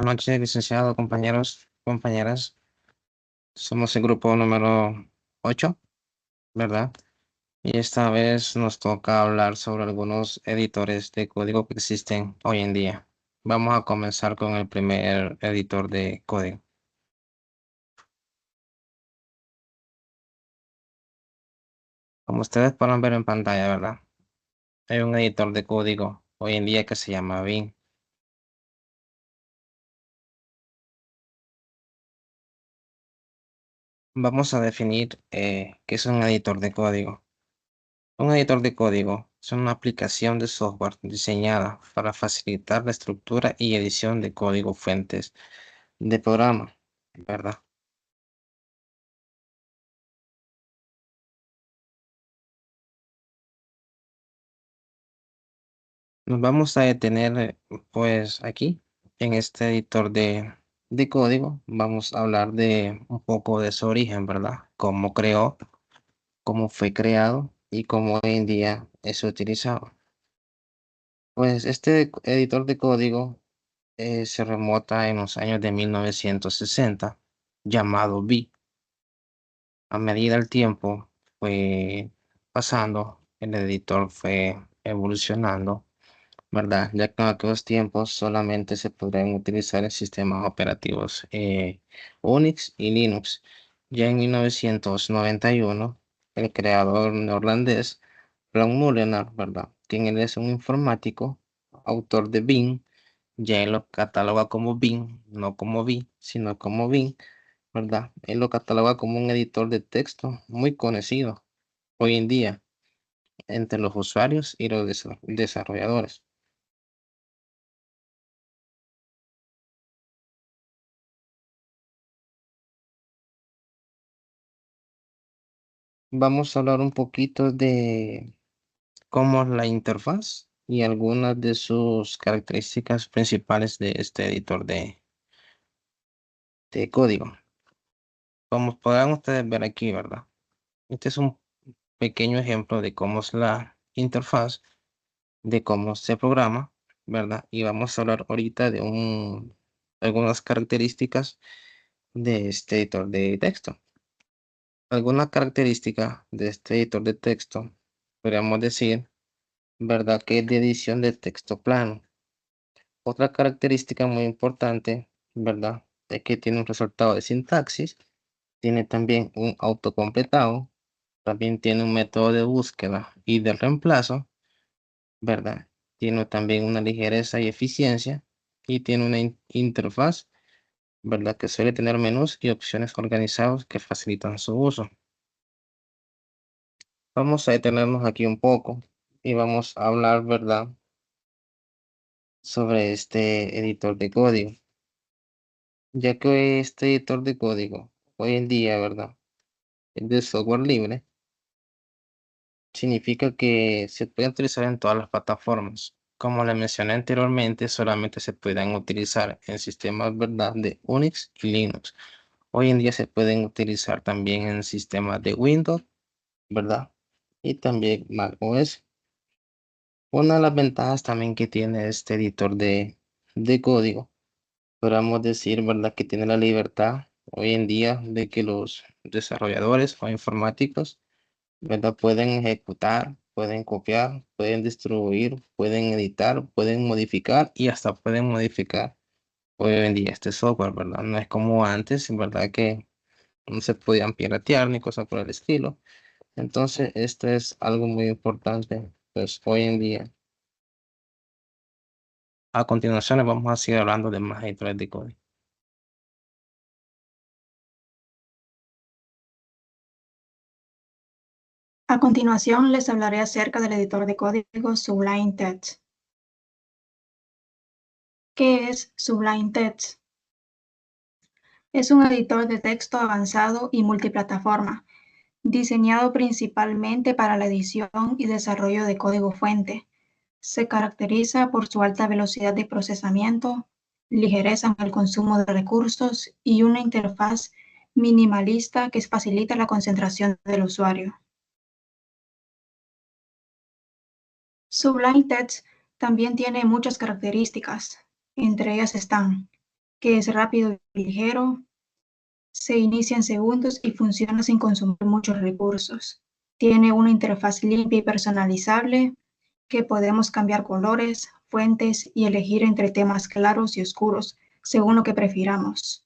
noches, licenciado, compañeros, compañeras. Somos el grupo número 8, ¿verdad? Y esta vez nos toca hablar sobre algunos editores de código que existen hoy en día. Vamos a comenzar con el primer editor de código. Como ustedes pueden ver en pantalla, ¿verdad? Hay un editor de código hoy en día que se llama Vim. Vamos a definir qué es un editor de código. Un editor de código es una aplicación de software diseñada para facilitar la estructura y edición de código fuentes de programa, ¿verdad? Nos vamos a detener, pues aquí, en este editor de código. Vamos a hablar de un poco de su origen, ¿verdad? Cómo creó, cómo fue creado y cómo hoy en día es utilizado. Pues este editor de código se remota en los años de 1960, llamado V. A medida del tiempo fue pasando, el editor fue evolucionando, ¿verdad? Ya que en aquellos tiempos solamente se podrían utilizar en sistemas operativos Unix y Linux. Ya en 1991, el creador neerlandés, Ron Molenaar, ¿verdad? Quien él es un informático, autor de Bing, ya él lo cataloga como Bing, no como V, sino como Bing, ¿verdad? Él lo cataloga como un editor de texto muy conocido hoy en día entre los usuarios y los desarrolladores. Vamos a hablar un poquito de cómo es la interfaz y algunas de sus características principales de este editor de código. Como podrán ustedes ver aquí, ¿verdad? Este es un pequeño ejemplo de cómo es la interfaz, de cómo se programa, ¿verdad? Y vamos a hablar ahorita de algunas características de este editor de texto. Alguna característica de este editor de texto, podríamos decir, ¿verdad? Que es de edición de texto plano. Otra característica muy importante, ¿verdad? Es que tiene un resultado de sintaxis, tiene también un autocompletado, también tiene un método de búsqueda y de reemplazo, ¿verdad? Tiene también una ligereza y eficiencia y tiene una interfaz, ¿verdad? Que suele tener menús y opciones organizados que facilitan su uso. Vamos a detenernos aquí un poco y vamos a hablar, ¿verdad? Sobre este editor de código, ya que este editor de código hoy en día, ¿verdad? Es de software libre, significa que se puede utilizar en todas las plataformas. Como le mencioné anteriormente, solamente se pueden utilizar en sistemas, ¿verdad? De Unix y Linux. Hoy en día se pueden utilizar también en sistemas de Windows, ¿verdad? Y también Mac OS. Una de las ventajas también que tiene este editor de código, podríamos decir, ¿verdad? Que tiene la libertad hoy en día de que los desarrolladores o informáticos, ¿verdad? Pueden ejecutar, pueden copiar, pueden distribuir, pueden editar, pueden modificar y hasta pueden modificar hoy en día este software, ¿verdad? No es como antes, ¿verdad? Que no se podían piratear ni cosas por el estilo. Entonces, esto es algo muy importante, pues hoy en día. A continuación, vamos a seguir hablando de más editores de código. A continuación les hablaré acerca del editor de código Sublime Text. ¿Qué es Sublime Text? Es un editor de texto avanzado y multiplataforma, diseñado principalmente para la edición y desarrollo de código fuente. Se caracteriza por su alta velocidad de procesamiento, ligereza en el consumo de recursos y una interfaz minimalista que facilita la concentración del usuario. Sublime Text también tiene muchas características. Entre ellas están que es rápido y ligero, se inicia en segundos y funciona sin consumir muchos recursos. Tiene una interfaz limpia y personalizable que podemos cambiar colores, fuentes y elegir entre temas claros y oscuros según lo que prefiramos.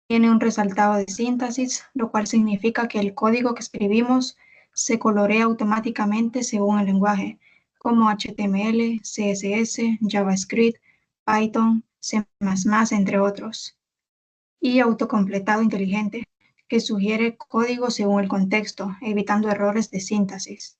Tiene un resaltado de síntesis, lo cual significa que el código que escribimos se colorea automáticamente según el lenguaje, como HTML, CSS, JavaScript, Python, C++, entre otros. Y autocompletado inteligente, que sugiere código según el contexto, evitando errores de síntesis.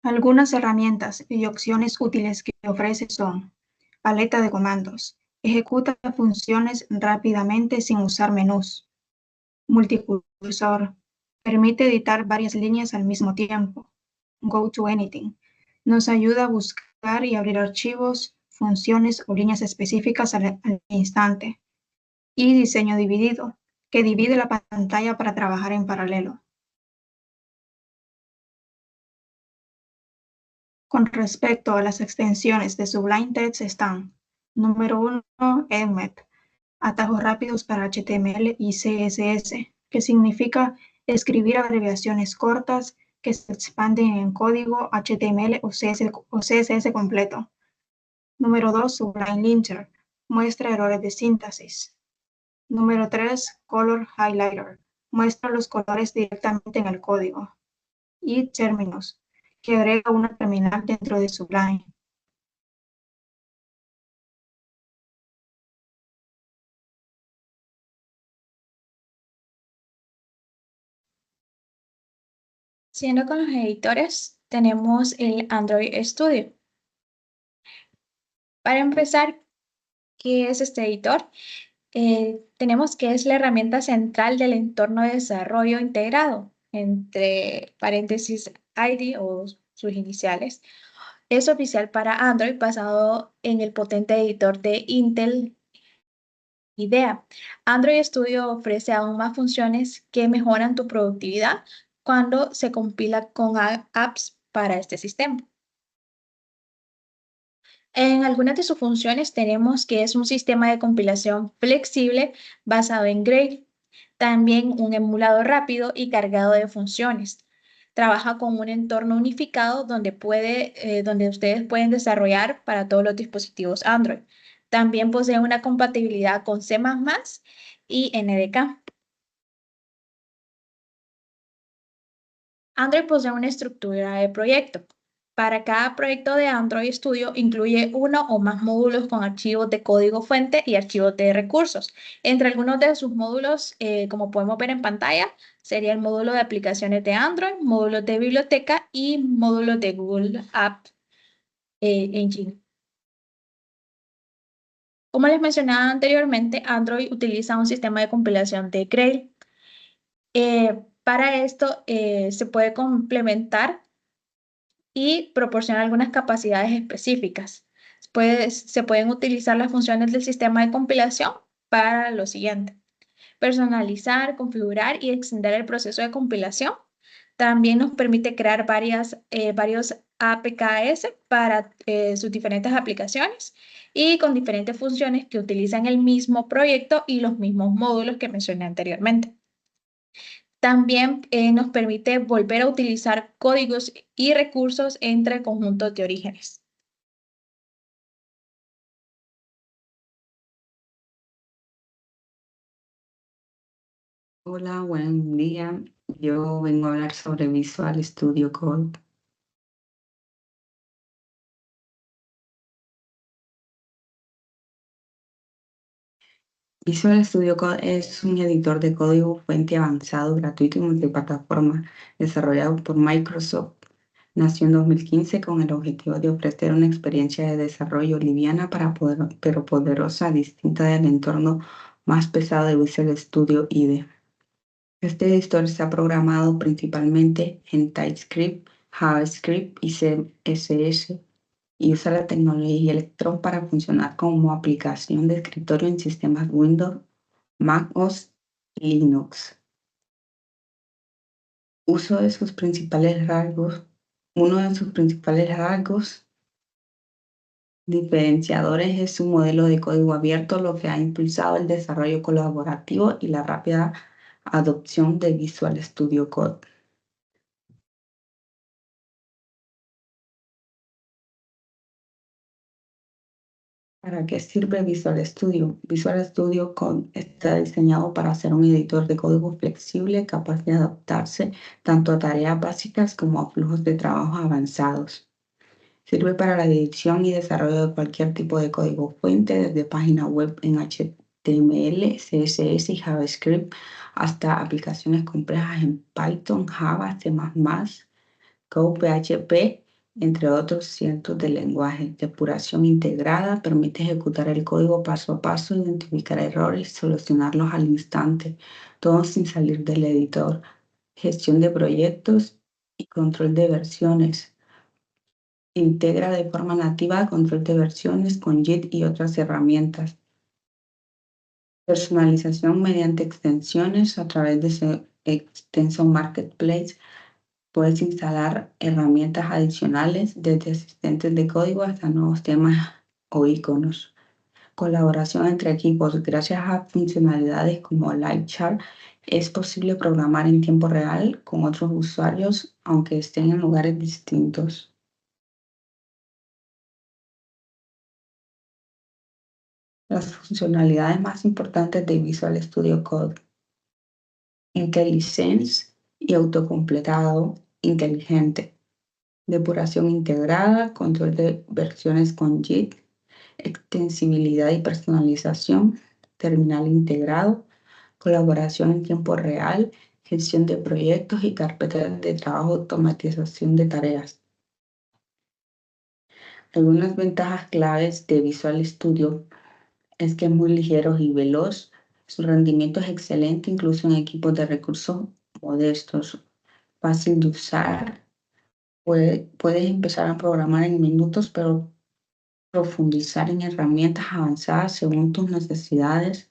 Algunas herramientas y opciones útiles que ofrece son: paleta de comandos. Ejecuta funciones rápidamente sin usar menús. Multicursor. Permite editar varias líneas al mismo tiempo. GoToAnything. Nos ayuda a buscar y abrir archivos, funciones o líneas específicas al instante. Y diseño dividido, que divide la pantalla para trabajar en paralelo. Con respecto a las extensiones de Sublime Text están: número 1, Emmet, atajos rápidos para HTML y CSS, que significa escribir abreviaciones cortas que se expanden en código HTML o CSS completo. Número 2, Sublime Linter, muestra errores de síntesis. Número 3, Color Highlighter, muestra los colores directamente en el código. Y Terminus, que agrega una terminal dentro de Sublime. Siguiendo con los editores, tenemos el Android Studio. Para empezar, ¿qué es este editor? Tenemos que es la herramienta central del entorno de desarrollo integrado, entre paréntesis ID o sus iniciales. Es oficial para Android basado en el potente editor de Intel IDEA. Android Studio ofrece aún más funciones que mejoran tu productividad cuando se compila con apps para este sistema. En algunas de sus funciones tenemos que es un sistema de compilación flexible basado en Grail, también un emulador rápido y cargado de funciones. Trabaja con un entorno unificado donde ustedes pueden desarrollar para todos los dispositivos Android. También posee una compatibilidad con C++ y NDK. Android posee una estructura de proyecto. Para cada proyecto de Android Studio incluye uno o más módulos con archivos de código fuente y archivos de recursos. Entre algunos de sus módulos, como podemos ver en pantalla, sería el módulo de aplicaciones de Android, módulos de biblioteca y módulos de Google App Engine. Como les mencionaba anteriormente, Android utiliza un sistema de compilación de Grail. Para esto se puede complementar y proporciona algunas capacidades específicas. Se pueden utilizar las funciones del sistema de compilación para lo siguiente: personalizar, configurar y extender el proceso de compilación. También nos permite crear varios APKs para sus diferentes aplicaciones y con diferentes funciones que utilizan el mismo proyecto y los mismos módulos que mencioné anteriormente. También nos permite volver a utilizar códigos y recursos entre conjuntos de orígenes. Hola, buen día. Yo vengo a hablar sobre Visual Studio Code. Visual Studio Code es un editor de código fuente avanzado, gratuito y multiplataforma desarrollado por Microsoft. Nació en 2015 con el objetivo de ofrecer una experiencia de desarrollo liviana pero poderosa, distinta del entorno más pesado de Visual Studio IDE. Este editor está programado principalmente en TypeScript, JavaScript y CSS y usa la tecnología Electron para funcionar como aplicación de escritorio en sistemas Windows, Mac OS y Linux. Uno de sus principales rasgos Diferenciadores es un modelo de código abierto, lo que ha impulsado el desarrollo colaborativo y la rápida adopción de Visual Studio Code. ¿Para qué sirve Visual Studio? Visual Studio Code está diseñado para ser un editor de código flexible capaz de adaptarse tanto a tareas básicas como a flujos de trabajo avanzados. Sirve para la edición y desarrollo de cualquier tipo de código fuente, desde páginas web en HTML, CSS y JavaScript hasta aplicaciones complejas en Python, Java, C++, Go, PHP, entre otros cientos de lenguajes. Depuración integrada permite ejecutar el código paso a paso, identificar errores y solucionarlos al instante, todo sin salir del editor. Gestión de proyectos y control de versiones. Integra de forma nativa control de versiones con Git y otras herramientas. Personalización mediante extensiones a través de Extension Marketplace. Puedes instalar herramientas adicionales desde asistentes de código hasta nuevos temas o iconos. Colaboración entre equipos. Gracias a funcionalidades como LiveChat es posible programar en tiempo real con otros usuarios aunque estén en lugares distintos. Las funcionalidades más importantes de Visual Studio Code: IntelliSense y autocompletado inteligente, depuración integrada, control de versiones con Git, extensibilidad y personalización, terminal integrado, colaboración en tiempo real, gestión de proyectos y carpetas de trabajo, automatización de tareas. Algunas ventajas claves de Visual Studio es que es muy ligero y veloz. Su rendimiento es excelente, incluso en equipos de recursos modestos. Fácil de usar. Puedes empezar a programar en minutos, pero profundizar en herramientas avanzadas según tus necesidades.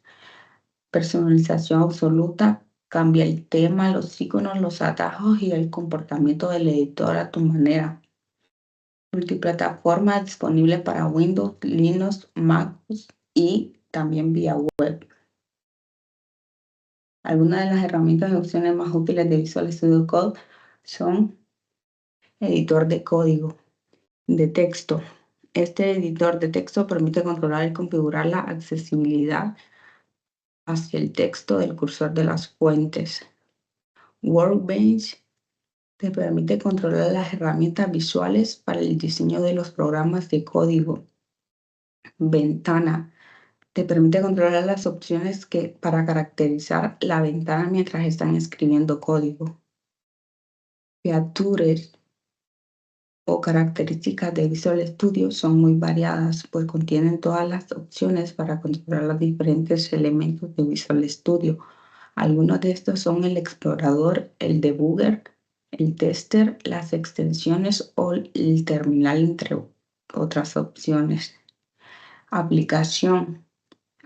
Personalización absoluta. Cambia el tema, los iconos, los atajos y el comportamiento del editor a tu manera. Multiplataforma disponible para Windows, Linux, MacOS y también vía web. Algunas de las herramientas y opciones más útiles de Visual Studio Code son editor de código de texto. Este editor de texto permite controlar y configurar la accesibilidad hacia el texto del cursor de las fuentes. Workbench te permite controlar las herramientas visuales para el diseño de los programas de código. Ventana te permite controlar las opciones para caracterizar la ventana mientras están escribiendo código. Features o características de Visual Studio son muy variadas, pues contienen todas las opciones para controlar los diferentes elementos de Visual Studio. Algunos de estos son el explorador, el debugger, el tester, las extensiones o el terminal, entre otras opciones. Aplicación.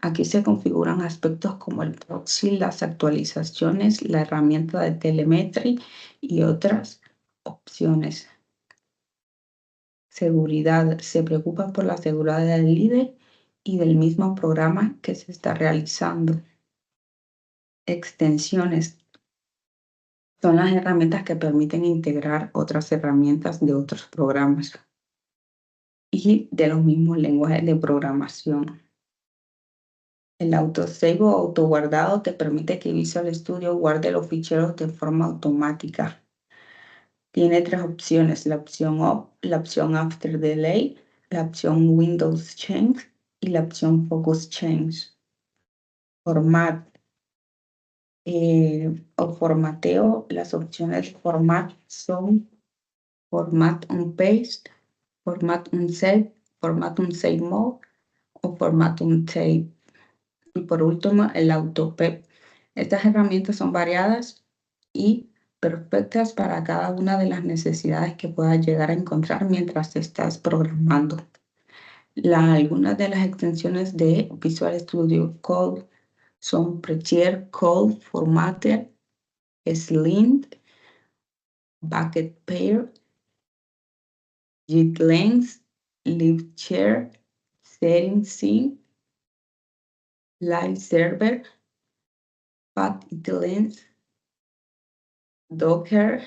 Aquí se configuran aspectos como el proxy, las actualizaciones, la herramienta de telemetría y otras opciones. Seguridad. Se preocupa por la seguridad del líder y del mismo programa que se está realizando. Extensiones. Son las herramientas que permiten integrar otras herramientas de otros programas y de los mismos lenguajes de programación. El autosave o autoguardado te permite que Visual Studio guarde los ficheros de forma automática. Tiene tres opciones: la opción Off, la opción After Delay, la opción Windows Change y la opción Focus Change. Format o formateo. Las opciones de format son Format on Paste, Format on Save, Format on Save Mode o Format on Tape. Y por último, el AutoPep. Estas herramientas son variadas y perfectas para cada una de las necesidades que puedas llegar a encontrar mientras estás programando. Algunas de las extensiones de Visual Studio Code son Prettier Code Formatter, Slim, Bucket Pair, Git Length, LibChar, Settings, Live Server, Path Lens, Docker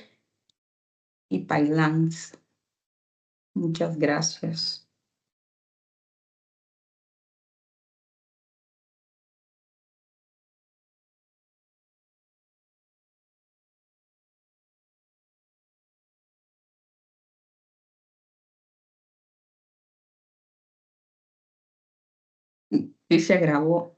y Pylons. Muchas gracias. Sí se grabó.